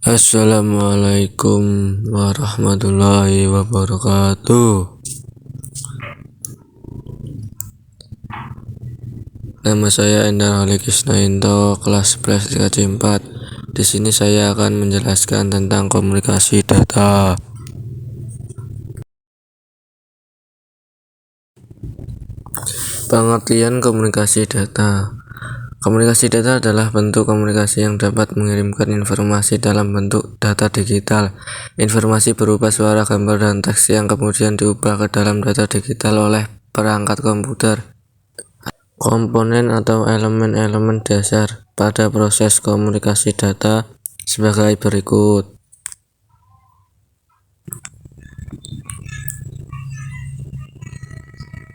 Assalamualaikum warahmatullahi wabarakatuh. Nama saya Endar Holi Krisnayanto, kelas 11 IKJ 4. Di sini saya akan menjelaskan tentang komunikasi data. Pengertian komunikasi data. Komunikasi data adalah bentuk komunikasi yang dapat mengirimkan informasi dalam bentuk data digital. Informasi berupa suara, gambar, dan teks yang kemudian diubah ke dalam data digital oleh perangkat komputer. Komponen atau elemen-elemen dasar pada proses komunikasi data sebagai berikut.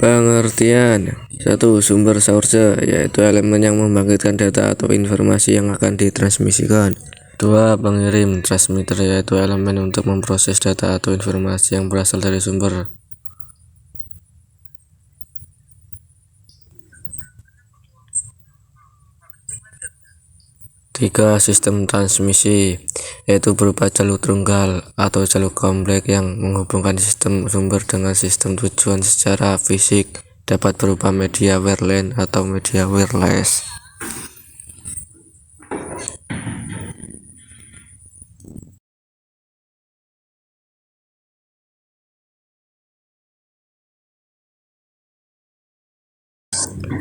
Pengertian. 1. Sumber source, yaitu elemen yang membangkitkan data atau informasi yang akan ditransmisikan. 2. Pengirim, transmitter, yaitu elemen untuk memproses data atau informasi yang berasal dari sumber. 3. Sistem transmisi, yaitu berupa jalur tunggal atau jalur kompleks yang menghubungkan sistem sumber dengan sistem tujuan secara fisik, dapat berupa media wireline atau media wireless.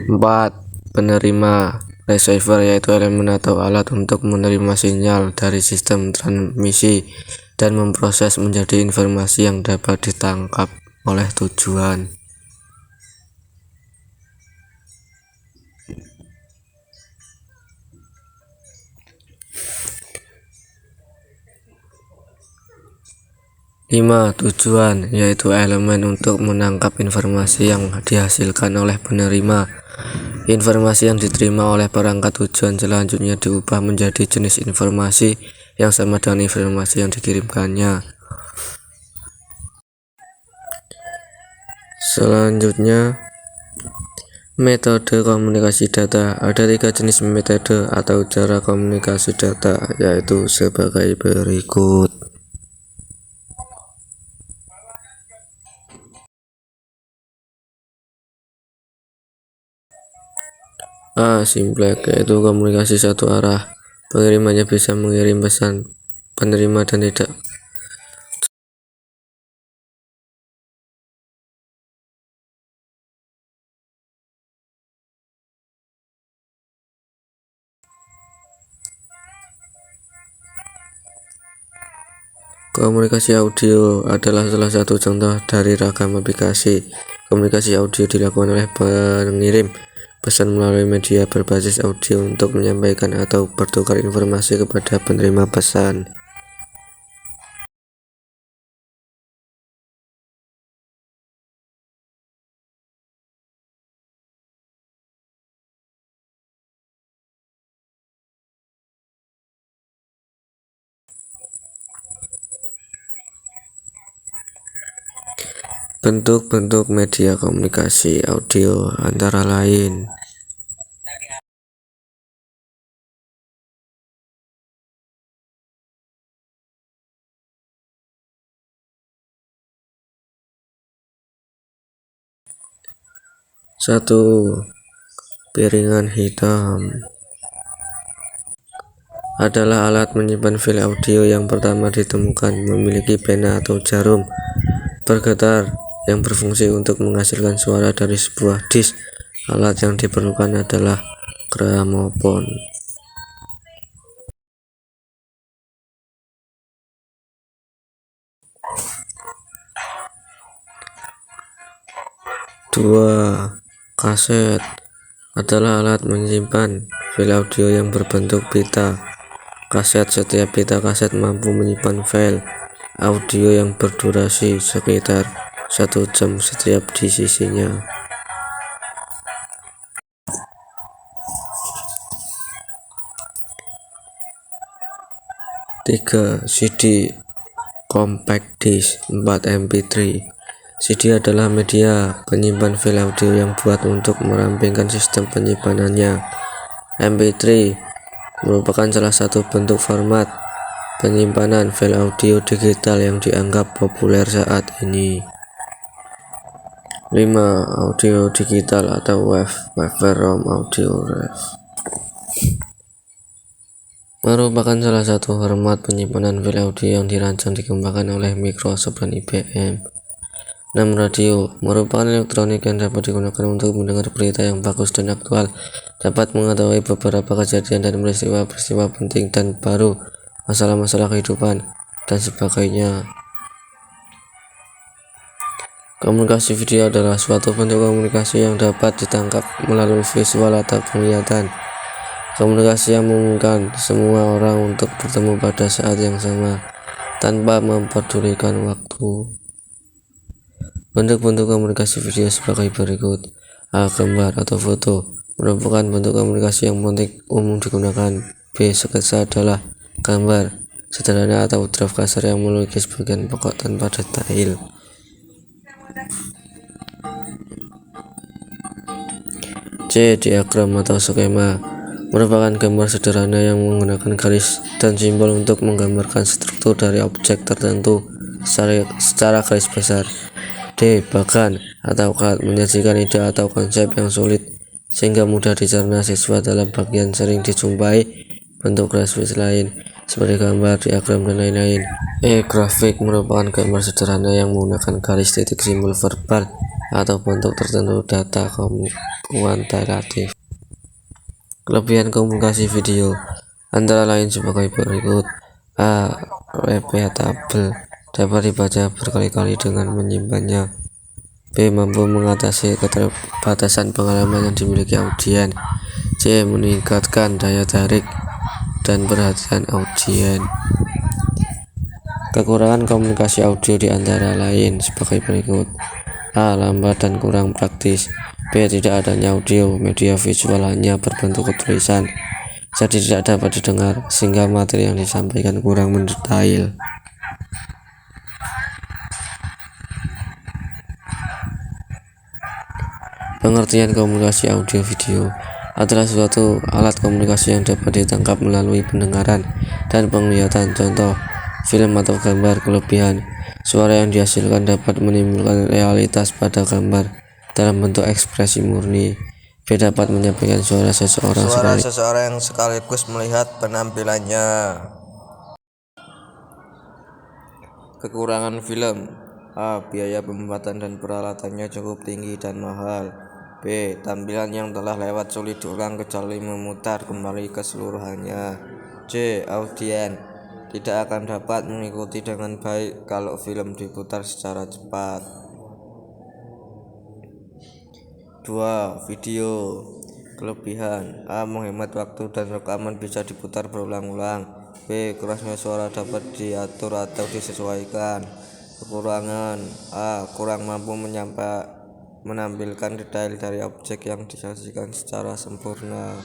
Empat. Penerima, receiver, yaitu elemen atau alat untuk menerima sinyal dari sistem transmisi dan memproses menjadi informasi yang dapat ditangkap oleh tujuan. Lima. Tujuan, yaitu elemen untuk menangkap informasi yang dihasilkan oleh penerima. Informasi yang diterima oleh perangkat tujuan selanjutnya diubah menjadi jenis informasi yang sama dengan informasi yang dikirimkannya. Selanjutnya, metode komunikasi data. Ada 3 jenis metode atau cara komunikasi data, yaitu sebagai berikut. A. Simplex, yaitu komunikasi satu arah. Pengirimannya bisa mengirim pesan penerima dan tidak. Komunikasi audio adalah salah satu contoh dari ragam aplikasi. Komunikasi audio dilakukan oleh pengirim pesan melalui media berbasis audio untuk menyampaikan atau bertukar informasi kepada penerima pesan. Bentuk-bentuk media komunikasi audio antara lain. Satu. Piringan hitam adalah alat menyimpan file audio yang pertama ditemukan, memiliki pena atau jarum bergetar yang berfungsi untuk menghasilkan suara dari sebuah disk. Alat yang diperlukan adalah gramofon. Dua. Kaset adalah alat menyimpan file audio yang berbentuk pita kaset. Setiap pita kaset mampu menyimpan file audio yang berdurasi sekitar 1 jam setiap di sisinya. 3. CD compact disc 4 MP3. CD adalah media penyimpan file audio yang buat untuk merampingkan sistem penyimpanannya. MP3 merupakan salah satu bentuk format penyimpanan file audio digital yang dianggap populer saat ini. 5. Audio digital atau WAV audio RAW merupakan salah satu format penyimpanan file audio yang dirancang dikembangkan oleh Microsoft dan IBM. 6. Radio merupakan elektronik yang dapat digunakan untuk mendengar berita yang bagus dan aktual, dapat mengetahui beberapa kejadian dan peristiwa-peristiwa penting dan baru, masalah-masalah kehidupan, dan sebagainya. Komunikasi video adalah suatu bentuk komunikasi yang dapat ditangkap melalui visual atau penglihatan. Komunikasi yang memungkinkan semua orang untuk bertemu pada saat yang sama, tanpa mempedulikan waktu. Bentuk-bentuk komunikasi video sebagai berikut. A. Gambar atau foto merupakan bentuk komunikasi yang umum digunakan. B. Sketsa adalah gambar sederhana atau draft kasar yang melukis bagian pokok tanpa detail. C. Diagram atau skema merupakan gambar sederhana yang menggunakan garis dan simbol untuk menggambarkan struktur dari objek tertentu secara garis besar. D. Bagan atau chart menyajikan ide atau konsep yang sulit sehingga mudah dicerna siswa. Dalam bagian sering dijumpai bentuk grafis lain seperti gambar, diagram, dan lain-lain. E. Grafik merupakan gambar sederhana yang menggunakan garis, titik, simbol verbal atau bentuk tertentu data kuantitatif. Kelebihan komunikasi video antara lain sebagai berikut. A. Repeatable, dapat dibaca berkali-kali dengan menyimpannya. B. Mampu mengatasi keterbatasan pengalaman yang dimiliki audien. C. Meningkatkan daya tarik dan perhatian audien. Kekurangan komunikasi audio di antara lain sebagai berikut. A. Lambat dan kurang praktis. B. Tidak adanya audio, media visual hanya berbentuk tulisan, jadi tidak dapat didengar, sehingga materi yang disampaikan kurang mendetail. Pengertian komunikasi audio video adalah suatu alat komunikasi yang dapat ditangkap melalui pendengaran dan penglihatan. Contoh, film atau gambar. Kelebihan: suara yang dihasilkan dapat menimbulkan realitas pada gambar dalam bentuk ekspresi murni. B. Dapat menyampaikan suara seseorang yang sekaligus melihat penampilannya. Kekurangan film. A. Biaya pembuatan dan peralatannya cukup tinggi dan mahal. B. Tampilan yang telah lewat sulit diulang kecuali memutar kembali keseluruhannya. C. Audien tidak akan dapat mengikuti dengan baik kalau film diputar secara cepat. 2. Video. Kelebihan: A. Menghemat waktu dan rekaman bisa diputar berulang-ulang. B. Kerasnya suara dapat diatur atau disesuaikan. Kekurangan: A. Kurang mampu menampilkan detail dari objek yang disajikan secara sempurna.